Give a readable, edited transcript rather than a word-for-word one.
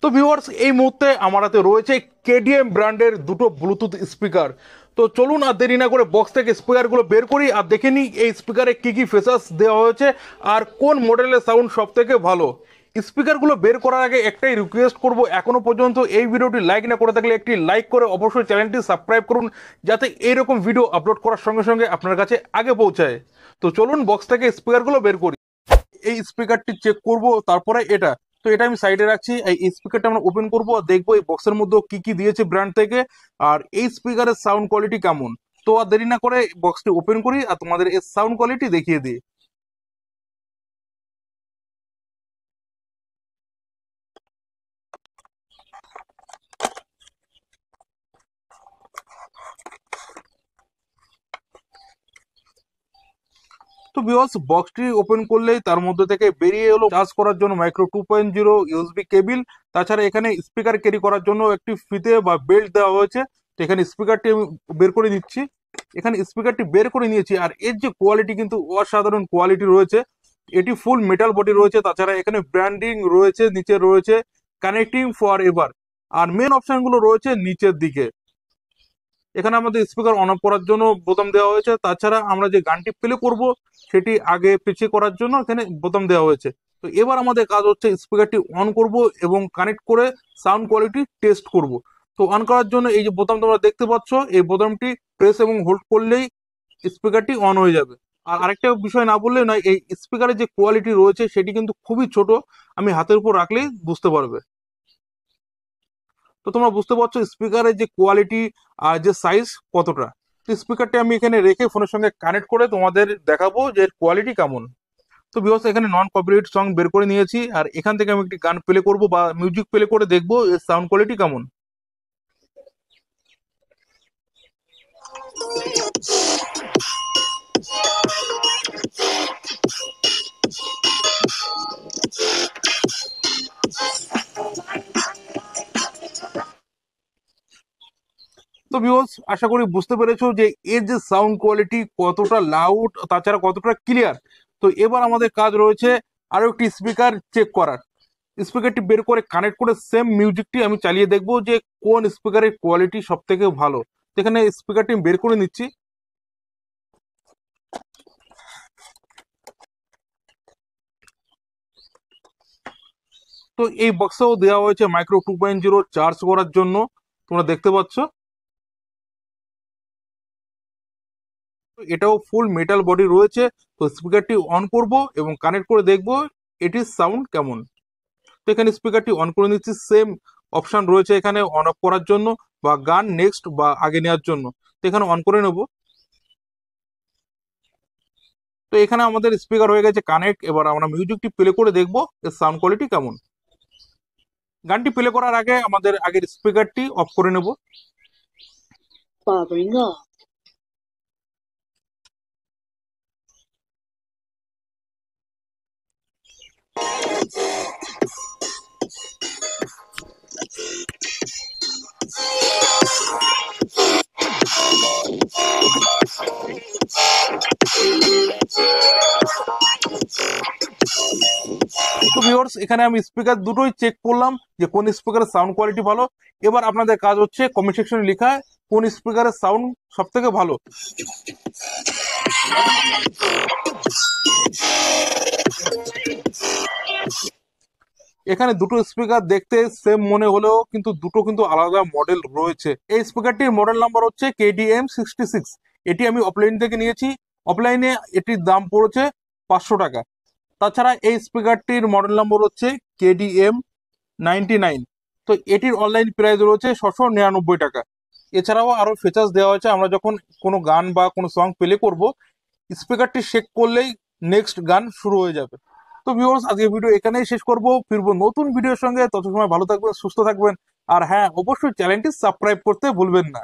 তো ভিউয়ার্স, এই মুহূর্তে আমার হাতে রয়েছে কেডিএম ব্র্যান্ডের দুটো ব্লুটুথ স্পিকার। তো চলুন আর দেরি না করে বক্স থেকে স্পিকারগুলো বের করি আর দেখে নিই এই স্পিকারে কি কি ফিচার্স দেওয়া হয়েছে আর কোন মডেলের সাউন্ড সব থেকে ভালো। স্পিকারগুলো বের করার আগে একটাই রিকোয়েস্ট করব, এখনো পর্যন্ত এই ভিডিওটি লাইক না করে থাকলে একটি লাইক করে অবশ্যই চ্যানেলটি সাবস্ক্রাইব করুন, যাতে এইরকম ভিডিও আপলোড করার সঙ্গে সঙ্গে আপনার কাছে আগে পৌঁছায়। তো চলুন বক্স থেকে স্পিকারগুলো বের করি। এই স্পিকারটি চেক করব, তারপরে এটা। তো এটা আমি সাইডে রাখছি। এই স্পিকারটা আমরা ওপেন করব আর দেখবো এই বক্সের মধ্যে কি কি দিয়েছে ব্র্যান্ড থেকে, আর এই স্পিকারের সাউন্ড কোয়ালিটি কেমন। তো আর দেরি না করে বক্সটি ওপেন করি আর তোমাদের এর সাউন্ড কোয়ালিটি দেখিয়ে দিই। তো ভিউয়ার্স, বক্সটি ওপেন করলেই তার মধ্যে থেকে বেরিয়ে এলো চার্জ করার জন্য মাইক্রো 2.0 ইউএসবি কেবিল। তাছাড়া এখানে স্পিকার ক্যারি করার জন্য একটি ফিতে বা বেল্ট দেওয়া হয়েছে। তো এখানে স্পিকারটি আমি বের করে নিচ্ছি। এখানে স্পিকারটি বের করে নিয়েছি আর এর যে কোয়ালিটি কিন্তু অসাধারণ কোয়ালিটি রয়েছে। এটি ফুল মেটাল বডি রয়েছে, তাছাড়া এখানে ব্র্যান্ডিং রয়েছে, নিচে রয়েছে কানেক্টিং ফর এভার, আর মেন অপশনগুলো রয়েছে নিচের দিকে। এখানে আমাদের স্পিকার অন অফ করার জন্য বোতাম দেওয়া হয়েছে, তাছাড়া আমরা যে গানটি প্লে করব সেটি আগে পিছিয়ে করার জন্য এখানে বোতাম দেওয়া হয়েছে। তো এবার আমাদের কাজ হচ্ছে স্পিকারটি অন করব এবং কানেক্ট করে সাউন্ড কোয়ালিটি টেস্ট করব। তো অন করার জন্য এই যে বোতাম তোমরা দেখতে পাচ্ছ, এই বোতামটি প্রেস এবং হোল্ড করলেই স্পিকারটি অন হয়ে যাবে। আর আরেকটা বিষয় না বললে নয়, এই স্পিকারের যে কোয়ালিটি রয়েছে সেটি কিন্তু খুবই ছোট, আমি হাতের উপর রাখলেই বুঝতে পারবে। তো তোমরা বুঝতে পারছো স্পিকারের যে কোয়ালিটি আর যে সাইজ কতটা। তো স্পিকারটি আমি এখানে রেখে ফোনের সঙ্গে কানেক্ট করে তোমাদের দেখাবো যে এর কোয়ালিটি কেমন। তো বিকজ এখানে নন কপিরাইট সং বের করে নিয়েছি আর এখান থেকে আমি একটি গান প্লে করব বা মিউজিক প্লে করে দেখবো এর সাউন্ড কোয়ালিটি কেমন। তো ভিউয়ার্স, আশা করি বুঝতে পেরেছো যে এর যে সাউন্ড কোয়ালিটি কতটা লাউড, তাছাড়া কতটা ক্লিয়ার। তো এবার আমাদের কাজ রয়েছে আরো একটি স্পিকার চেক করার। স্পিকারটি বের করে কানেক্ট করে সেম মিউজিকটি আমি চালিয়ে দেখবো যে কোন স্পিকারের কোয়ালিটি সব থেকে ভালো। এখানে স্পিকারটি আমি বের করে নিচ্ছি। তো এই বক্সেও দেওয়া হয়েছে মাইক্রো 2.0 চার্জ করার জন্য, তোমরা দেখতে পাচ্ছ। এটাও ফুল মেটাল বডি রয়েছে। তো স্পিকারটি অন করব এবং কানেক্ট করে দেখব এটির সাউন্ড কেমন। তো এখানে স্পিকারটি অন করে নিচ্ছি, সেম অপশন রয়েছে এখানে অন অফ করার জন্য বা গান নেক্সট বা আগে নেওয়ার জন্য। তো এখানে অন করে নেব। তো এখানে আমাদের স্পিকার হয়ে গেছে কানেক্ট। এবার আমরা মিউজিকটি প্লে করে দেখব এর সাউন্ড কোয়ালিটি কেমন। গানটি প্লে করার আগে আমাদের আগের স্পিকারটি অফ করে নেব। Powering off. তো ভিউয়ার্স, এখানে আমি স্পিকার দুটোই চেক করলাম যে কোন স্পিকারের সাউন্ড কোয়ালিটি ভালো। এবার আপনাদের কাজ হচ্ছে কমেন্ট সেকশনে লেখা কোন স্পিকারের সাউন্ড সব থেকে ভালো। এখানে দুটো স্পিকার দেখতে সেম মনে হলেও কিন্তু দুটো কিন্তু আলাদা মডেল রয়েছে। এই স্পিকারটির মডেল নাম্বার হচ্ছে KDM66। এটি আমি অফলাইন থেকে নিয়েছি। অফলাইনে এটির দাম পড়েছে 500 টাকা। তাছাড়া এই স্পিকারটির মডেল নম্বর হচ্ছে KDM99। তো এটির অনলাইন প্রাইস রয়েছে 699 টাকা। এছাড়াও আরো ফিচার্স দেওয়া হয়েছে, আমরা যখন কোনো গান বা কোনো সং প্লে করব স্পিকারটি শেক করলেই নেক্সট গান শুরু হয়ে যাবে। তো ভিউয়ার্স, আজকে ভিডিও এখানেই শেষ করব, ফিরবো নতুন ভিডিওর সঙ্গে। তত সময় ভালো থাকবেন, সুস্থ থাকবেন, আর হ্যাঁ, অবশ্যই চ্যানেলটি সাবস্ক্রাইব করতে ভুলবেন না।